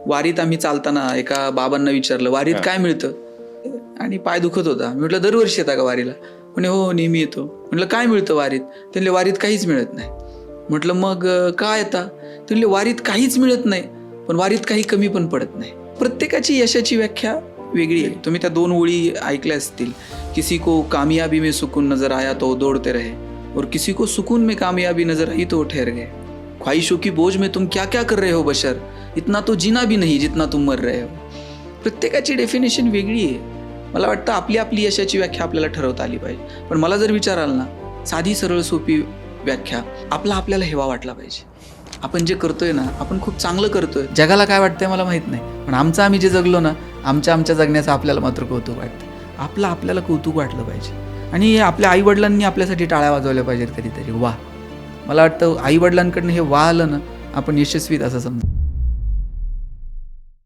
वारीत आम्ही चालताना एका बाबांना विचारलं, वारीत काय मिळतं? आणि पाय दुखत होता. मी म्हटलं, दरवर्षी येता का वारीला? म्हणे हो, नेहमी येतो. म्हटलं, काय मिळतं वारीत? त्यांनी वारीत काहीच मिळत नाही. म्हटलं, मग काय येता? त्यांनी वारीत काहीच मिळत नाही, पण वारीत काही कमी पण पडत नाही. प्रत्येकाची यशाची व्याख्या वेगळी आहे. तुम्ही त्या 2 ओळी ऐकल्या असतील. किसी को कामयाबी में सुकून नजर आया तो दौड़ते रहे और किसी को सुकून में कामयाबी नजर आई तो ठहर गए. ख्वाहिशों की बोझ में तुम क्या क्या कर रहे हो बशर, इतना तो जीना भी नहीं जितना तुम मर रहे हो. प्रत्येकाची डेफिनेशन वेगळी आहे. मला वाटतं आपली आपली यशाची व्याख्या आपल्याला ठरवता आली पाहिजे. पण मला जर विचाराल ना, साधी सरळ सोपी व्याख्या, आपल्याला हेवा वाटला पाहिजे. आपण जे करतोय ना, आपण खूप चांगलं करतोय. जगाला काय वाटतंय मला माहीत नाही, पण आम्ही जे जगलो ना, आमच्या जगण्याचं आपल्याला मात्र कौतुक वाटतं. आपल्याला कौतुक वाटलं पाहिजे. आणि आपल्या आईवडिलांनी आपल्यासाठी टाळ्या वाजवल्या पाहिजेत कधीतरी. वा, मला वाटतं आईवडिलांकडनं हे वा आलं ना, आपण यशस्वीत असं समजा.